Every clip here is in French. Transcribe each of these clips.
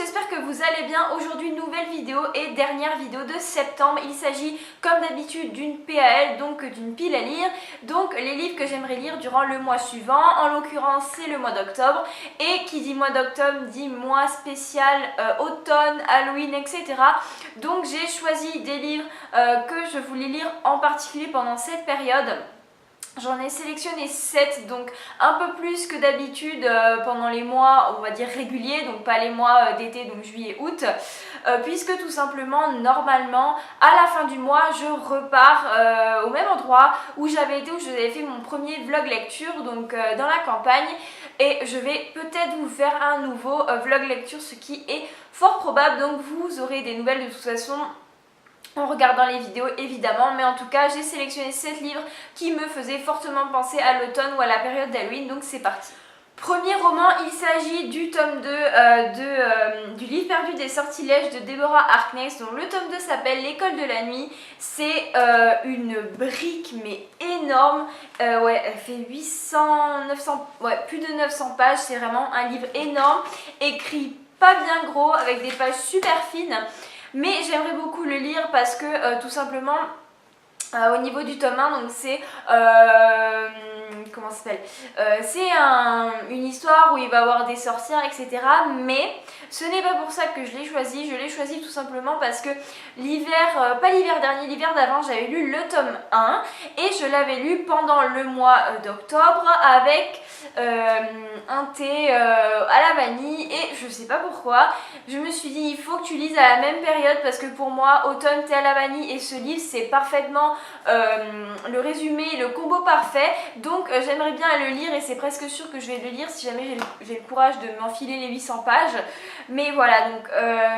j'espère que vous allez bien. Aujourd'hui, nouvelle vidéo et dernière vidéo de septembre. Il s'agit comme d'habitude d'une PAL, donc d'une pile à lire. Donc les livres que j'aimerais lire durant le mois suivant. En l'occurrence, c'est le mois d'octobre. Et qui dit mois d'octobre dit mois spécial automne, Halloween, etc. Donc j'ai choisi des livres que je voulais lire en particulier pendant cette période. J'en ai sélectionné 7, donc un peu plus que d'habitude pendant les mois, on va dire réguliers, donc pas les mois d'été, donc juillet, août, puisque tout simplement, normalement, à la fin du mois, je repars au même endroit où j'avais été, où je vous avais fait mon premier vlog lecture, donc dans la campagne, et je vais peut-être vous faire un nouveau vlog lecture, ce qui est fort probable, donc vous aurez des nouvelles de toute façon en regardant les vidéos évidemment, mais en tout cas j'ai sélectionné 7 livres qui me faisaient fortement penser à l'automne ou à la période d'Halloween, donc c'est parti. Premier roman, il s'agit du tome 2 du livre perdu des sortilèges de Deborah Harkness, dont le tome 2 s'appelle L'école de la nuit. C'est une brique mais énorme, ouais, elle fait 800, 900, ouais, plus de 900 pages, c'est vraiment un livre énorme, écrit pas bien gros, avec des pages super fines. Mais j'aimerais beaucoup le lire parce que tout simplement au niveau du tome 1, donc c'est comment ça s'appelle, c'est une histoire où il va y avoir des sorcières, etc. Mais ce n'est pas pour ça que je l'ai choisi tout simplement parce que l'hiver, pas l'hiver dernier, l'hiver d'avant, j'avais lu le tome 1 et je l'avais lu pendant le mois d'octobre avec un thé à la vanille, et je sais pas pourquoi, je me suis dit il faut que tu lises à la même période parce que pour moi, automne, thé à la vanille et ce livre, c'est parfaitement le résumé, le combo parfait, donc j'aimerais bien le lire et c'est presque sûr que je vais le lire si jamais j'ai le courage de m'enfiler les 800 pages. Mais voilà, donc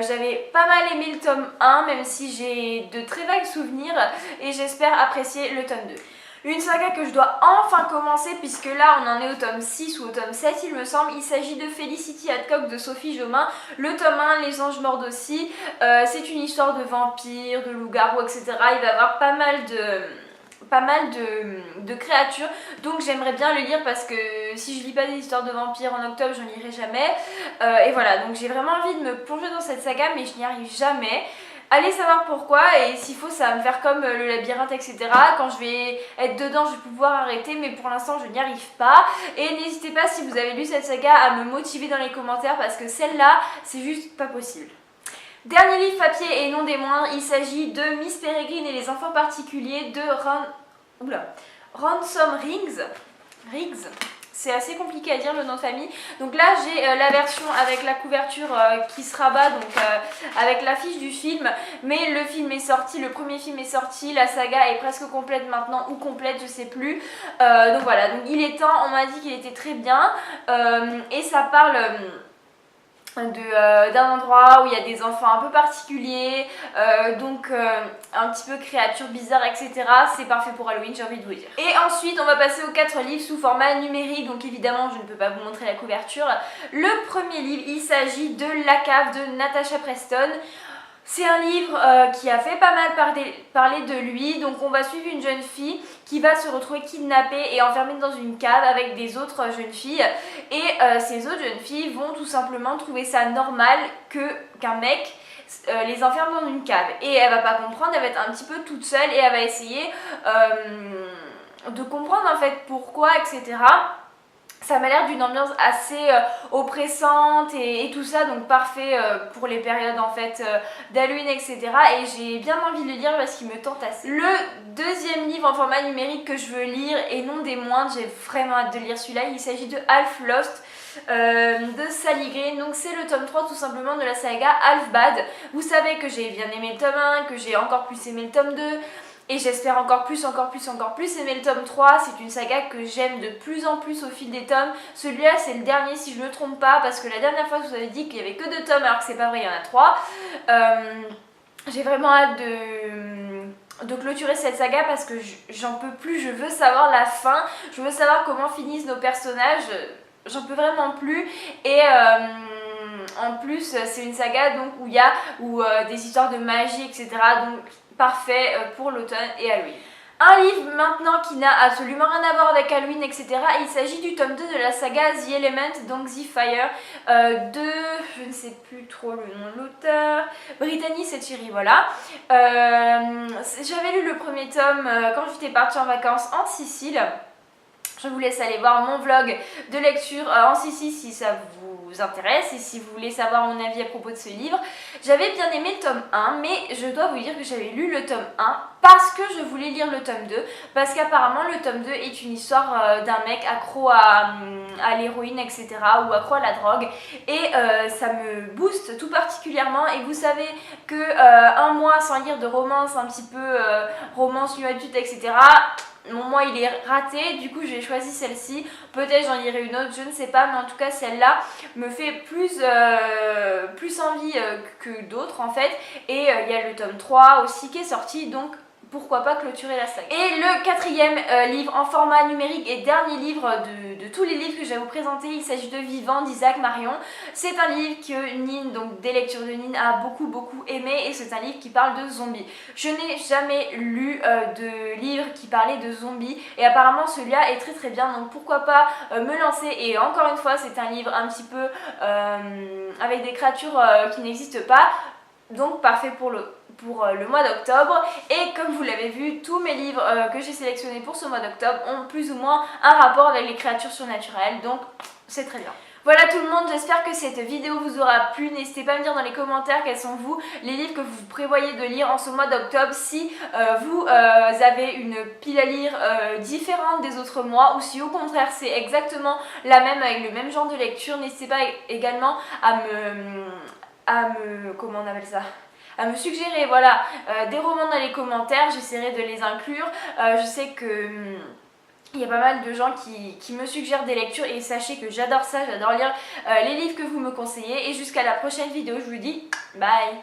j'avais pas mal aimé le tome 1, même si j'ai de très vagues souvenirs, et j'espère apprécier le tome 2. Une saga que je dois enfin commencer puisque là on en est au tome 6 ou au tome 7 il me semble. Il s'agit de Felicity Hadcock de Sophie Jomain. Le tome 1, Les Anges Morts aussi. C'est une histoire de vampires, de loups-garous, etc. Il va y avoir pas mal de créatures, donc j'aimerais bien le lire parce que si je lis pas des histoires de vampires en octobre, je n'irai jamais. Et voilà, donc j'ai vraiment envie de me plonger dans cette saga, mais je n'y arrive jamais. Allez savoir pourquoi, et s'il faut ça va me faire comme le labyrinthe, etc. Quand je vais être dedans, je vais pouvoir arrêter, mais pour l'instant je n'y arrive pas. Et n'hésitez pas, si vous avez lu cette saga, à me motiver dans les commentaires parce que celle-là, c'est juste pas possible. Dernier livre papier et non des moindres, il s'agit de Miss Peregrine et les enfants particuliers de Ransom Riggs. C'est assez compliqué à dire le nom de famille. Donc là j'ai la version avec la couverture qui se rabat, donc avec l'affiche du film. Mais le film est sorti, le premier film est sorti, la saga est presque complète maintenant, ou complète, je sais plus. Donc voilà, donc il est temps, on m'a dit qu'il était très bien. Et ça parle d'un endroit où il y a des enfants un peu particuliers, donc un petit peu créatures bizarres, etc. C'est parfait pour Halloween, j'ai envie de vous dire. Et ensuite on va passer aux 4 livres sous format numérique, donc évidemment je ne peux pas vous montrer la couverture. Le premier livre, il s'agit de La Cave de Natasha Preston. C'est un livre qui a fait pas mal parler de lui. Donc on va suivre une jeune fille qui va se retrouver kidnappée et enfermée dans une cave avec des autres jeunes filles. Et ces autres jeunes filles vont tout simplement trouver ça normal qu'un mec les enferme dans une cave. Et elle va pas comprendre, elle va être un petit peu toute seule et elle va essayer de comprendre en fait pourquoi, etc. Ça m'a l'air d'une ambiance assez oppressante et tout ça, donc parfait pour les périodes en fait d'Halloween, etc. Et j'ai bien envie de le lire parce qu'il me tente assez. Le deuxième livre en format numérique que je veux lire, et non des moindres, j'ai vraiment hâte de lire celui-là, il s'agit de Half Lost de Sally Green. Donc c'est le tome 3 tout simplement de la saga Half Bad. Vous savez que j'ai bien aimé le tome 1, que j'ai encore plus aimé le tome 2. Et j'espère encore plus aimer le tome 3. C'est une saga que j'aime de plus en plus au fil des tomes. Celui-là c'est le dernier si je ne me trompe pas, parce que la dernière fois je vous avais dit qu'il n'y avait que 2 tomes alors que c'est pas vrai, il y en a 3. J'ai vraiment hâte de clôturer cette saga parce que j'en peux plus, je veux savoir la fin, je veux savoir comment finissent nos personnages, j'en peux vraiment plus. Et en plus c'est une saga donc où il y a des histoires de magie, etc. Donc parfait pour l'automne et Halloween. Un livre maintenant qui n'a absolument rien à voir avec Halloween, etc. Il s'agit du tome 2 de la saga The Element, donc The Fire, de, je ne sais plus trop le nom de l'auteur, Brittany Setcheri, voilà. J'avais lu le premier tome quand j'étais partie en vacances en Sicile. Je vous laisse aller voir mon vlog de lecture en Sicile si ça vous intéresse et si vous voulez savoir mon avis à propos de ce livre. J'avais bien aimé le tome 1, mais je dois vous dire que j'avais lu le tome 1 parce que je voulais lire le tome 2, parce qu'apparemment le tome 2 est une histoire d'un mec accro à l'héroïne, etc. ou accro à la drogue, et ça me booste tout particulièrement. Et vous savez que un mois sans lire de romance, un petit peu romance new adulte, etc., mon mois il est raté, du coup j'ai choisi celle-ci. Peut-être j'en lirai une autre, je ne sais pas, mais en tout cas celle-là me fait plus envie que d'autres en fait. Et il y a le tome 3 aussi qui est sorti, donc pourquoi pas clôturer la saga. Et le quatrième livre en format numérique et dernier livre de tous les livres que je vais vous présenter, il s'agit de Vivant d'Isaac Marion. C'est un livre que Nine, donc des lectures de Nine, a beaucoup aimé, et c'est un livre qui parle de zombies. Je n'ai jamais lu de livre qui parlait de zombies, et apparemment celui-là est très bien, donc pourquoi pas me lancer. Et encore une fois, c'est un livre un petit peu avec des créatures qui n'existent pas, donc parfait pour le mois d'octobre. Et comme vous l'avez vu, tous mes livres que j'ai sélectionnés pour ce mois d'octobre ont plus ou moins un rapport avec les créatures surnaturelles, donc c'est très bien. Voilà tout le monde, j'espère que cette vidéo vous aura plu. N'hésitez pas à me dire dans les commentaires quels sont vous les livres que vous prévoyez de lire en ce mois d'octobre. Si vous avez une pile à lire différente des autres mois, ou si au contraire c'est exactement la même avec le même genre de lecture. N'hésitez pas également à comment on appelle ça, à me suggérer, voilà, des romans dans les commentaires. J'essaierai de les inclure. Je sais que il y a pas mal de gens qui me suggèrent des lectures, et sachez que j'adore ça, j'adore lire les livres que vous me conseillez. Et jusqu'à la prochaine vidéo, je vous dis bye.